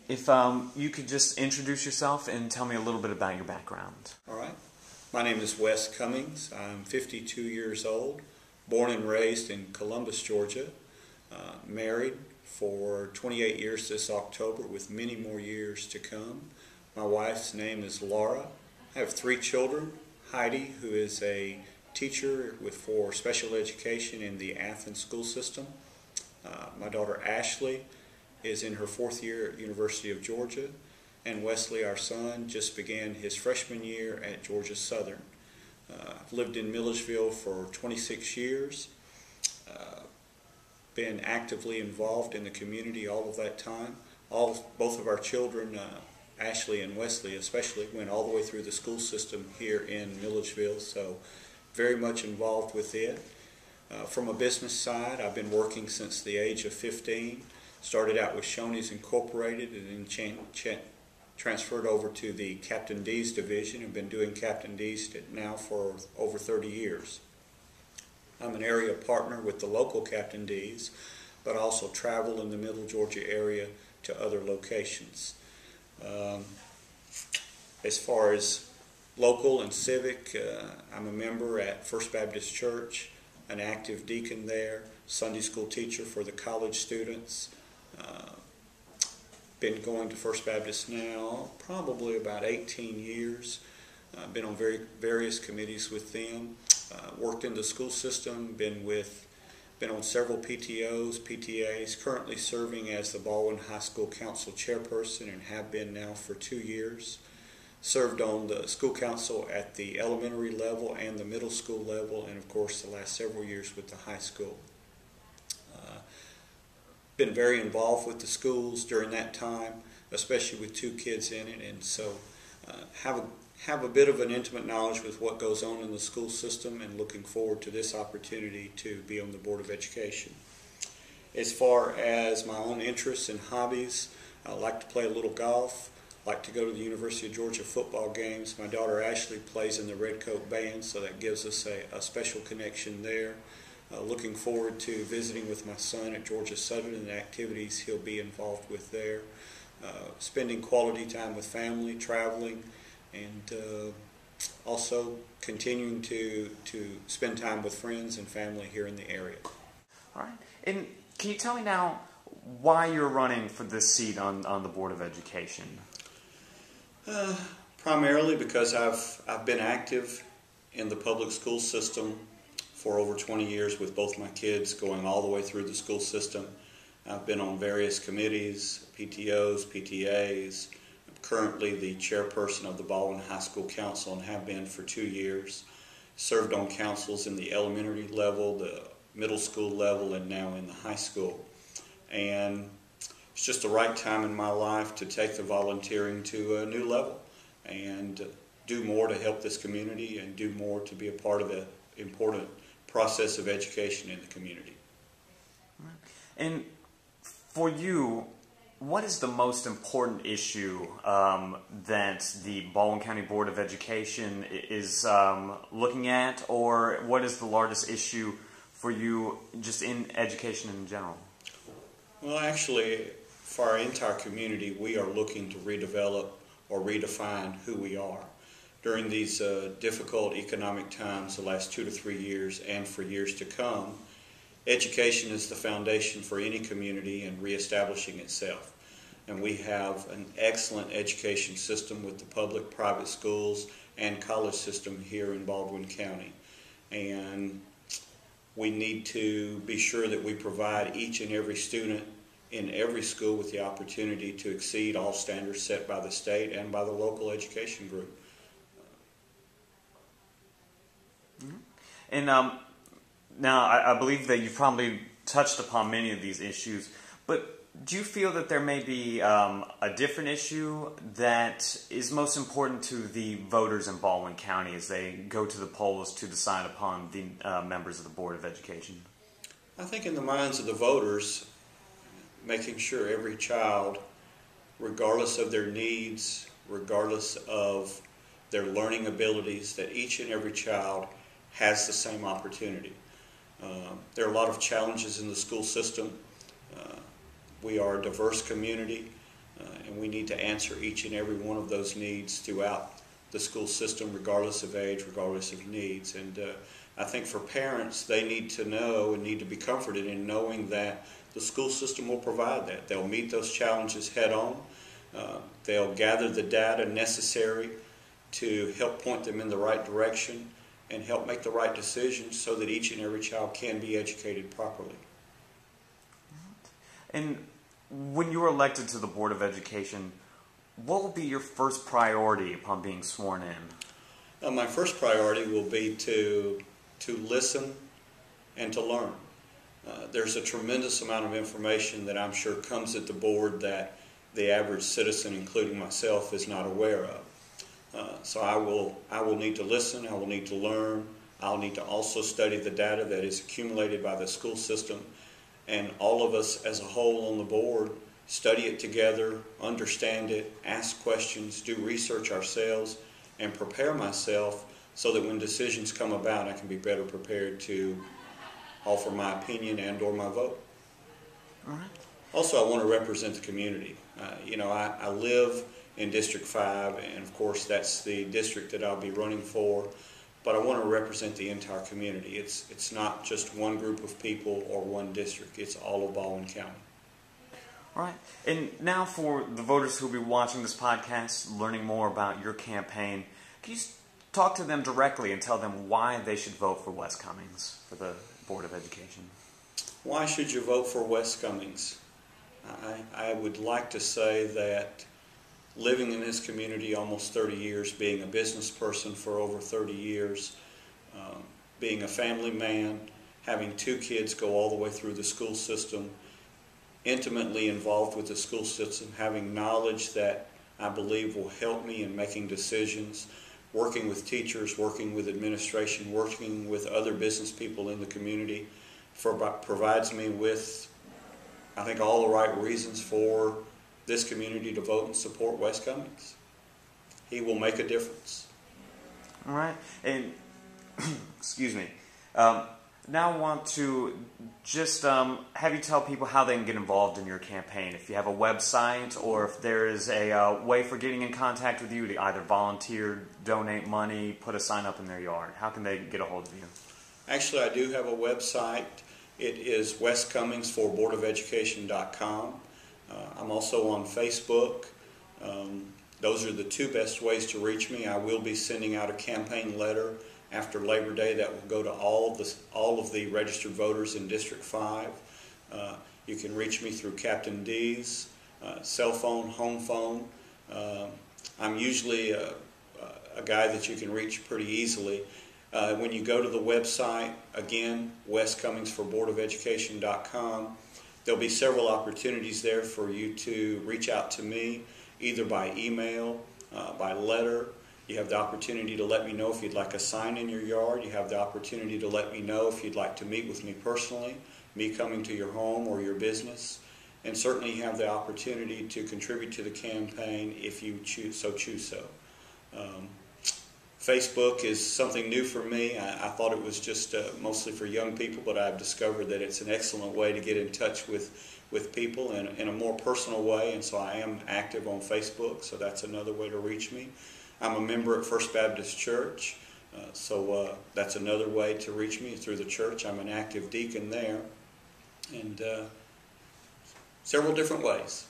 if you could just introduce yourself and tell me a little bit about your background. All right. My name is Wes Cummings. I'm 52 years old, born and raised in Columbus, Georgia, married for 28 years this October with many more years to come. My wife's name is Laura. I have 3 children. Heidi, who is a teacher for special education in the Athens school system. My daughter Ashley is in her 4th year at University of Georgia. And Wesley, our son, just began his freshman year at Georgia Southern. I've lived in Milledgeville for 26 years, been actively involved in the community all of that time. Both of our children, Ashley and Wesley especially, went all the way through the school system here in Milledgeville, so very much involved with it. From a business side, I've been working since the age of 15. Started out with Shoney's Incorporated and then transferred over to the Captain D's division and been doing Captain D's now for over 30 years. I'm an area partner with the local Captain D's, but also travel in the Middle Georgia area to other locations. As far as local and civic, I'm a member at First Baptist Church, an active deacon there, Sunday school teacher for the college students. Been going to First Baptist now probably about 18 years. Been on various committees with them. Worked in the school system. Been on several PTOs, PTAs. Currently serving as the Baldwin High School Council chairperson and have been now for 2 years. Served on the school council at the elementary level and the middle school level, and of course the last several years with the high school. Been very involved with the schools during that time, especially with 2 kids in it, and so have a bit of an intimate knowledge with what goes on in the school system, and looking forward to this opportunity to be on the Board of Education. As far as my own interests and hobbies, I like to play a little golf, like to go to the University of Georgia football games. My daughter Ashley plays in the Redcoat Band, so that gives us a special connection there. Looking forward to visiting with my son at Georgia Southern and the activities he'll be involved with there. Spending quality time with family, traveling, and also continuing to spend time with friends and family here in the area. All right. And can you tell me now why you're running for this seat on the Board of Education? Primarily because I've been active in the public school system for over 20 years with both my kids going all the way through the school system. I've been on various committees, PTOs, PTAs. I'm currently the chairperson of the Baldwin High School Council and have been for 2 years. Served on councils in the elementary level, the middle school level, and now in the high school. And it's just the right time in my life to take the volunteering to a new level and do more to help this community and do more to be a part of the important process of education in the community. And for you, what is the most important issue that the Baldwin County Board of Education is looking at, or what is the largest issue for you just in education in general? Well, actually, for our entire community, we are looking to redevelop or redefine who we are. During these difficult economic times, the last 2 to 3 years, and for years to come, education is the foundation for any community and reestablishing itself. And we have an excellent education system with the public, private schools, and college system here in Baldwin County. And we need to be sure that we provide each and every student in every school with the opportunity to exceed all standards set by the state and by the local education group. And now I believe that you've probably touched upon many of these issues, but do you feel that there may be a different issue that is most important to the voters in Baldwin County as they go to the polls to decide upon the members of the Board of Education? I think in the minds of the voters, making sure every child, regardless of their needs, regardless of their learning abilities, that each and every child has the same opportunity. There are a lot of challenges in the school system. We are a diverse community. and we need to answer each and every one of those needs throughout the school system, regardless of age, regardless of needs. And I think for parents, they need to know and need to be comforted in knowing that the school system will provide that. They'll meet those challenges head on. They'll gather the data necessary to help point them in the right direction and help make the right decisions so that each and every child can be educated properly. And when you were elected to the Board of Education, what will be your first priority upon being sworn in? My first priority will be to listen and to learn. There's a tremendous amount of information that I'm sure comes at the board that the average citizen, including myself, is not aware of. So I will need to listen, I will need to learn, I'll need to also study the data that is accumulated by the school system, and all of us as a whole on the board study it together, understand it, ask questions, do research ourselves, and prepare myself so that when decisions come about, I can be better prepared to offer my opinion and or my vote. All right. Also, I want to represent the community. I live in District 5, and of course that's the district that I'll be running for, but I want to represent the entire community. It's not just one group of people or one district, it's all of Baldwin County. All right. And now for the voters who will be watching this podcast, learning more about your campaign, can you talk to them directly and tell them why they should vote for Wes Cummings for the Board of Education? Why should you vote for Wes Cummings? I would like to say that living in this community almost 30 years, being a business person for over 30 years, being a family man, having 2 kids go all the way through the school system, intimately involved with the school system, having knowledge that I believe will help me in making decisions, working with teachers, working with administration, working with other business people in the community, provides me with, I think, all the right reasons for this community to vote and support Wes Cummings. He will make a difference. All right. And, excuse me, now I want to just have you tell people how they can get involved in your campaign. If you have a website or if there is a way for getting in contact with you to either volunteer, donate money, put a sign up in their yard. How can they get a hold of you? Actually, I do have a website. It is Wes Cummings for boardofeducation.com. I'm also on Facebook. Those are the 2 best ways to reach me. I will be sending out a campaign letter after Labor Day that will go to all of the registered voters in District 5. You can reach me through Captain D's cell phone, home phone. I'm usually a guy that you can reach pretty easily. When you go to the website, again, Wes Cummings for boardofeducation.com, there'll be several opportunities there for you to reach out to me, either by email, by letter. You have the opportunity to let me know if you'd like a sign in your yard. You have the opportunity to let me know if you'd like to meet with me personally, me coming to your home or your business. And certainly you have the opportunity to contribute to the campaign if you choose so. Facebook is something new for me. I thought it was just mostly for young people, but I've discovered that it's an excellent way to get in touch with people in a more personal way, and so I am active on Facebook, so that's another way to reach me. I'm a member at First Baptist Church, so that's another way to reach me through the church. I'm an active deacon there, and several different ways.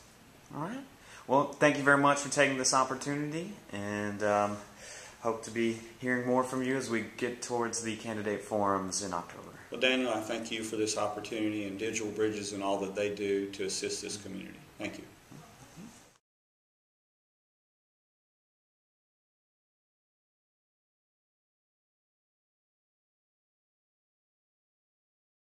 All right. Well, thank you very much for taking this opportunity, and hope to be hearing more from you as we get towards the candidate forums in October. Well, Daniel, I thank you for this opportunity and Digital Bridges and all that they do to assist this community. Thank you.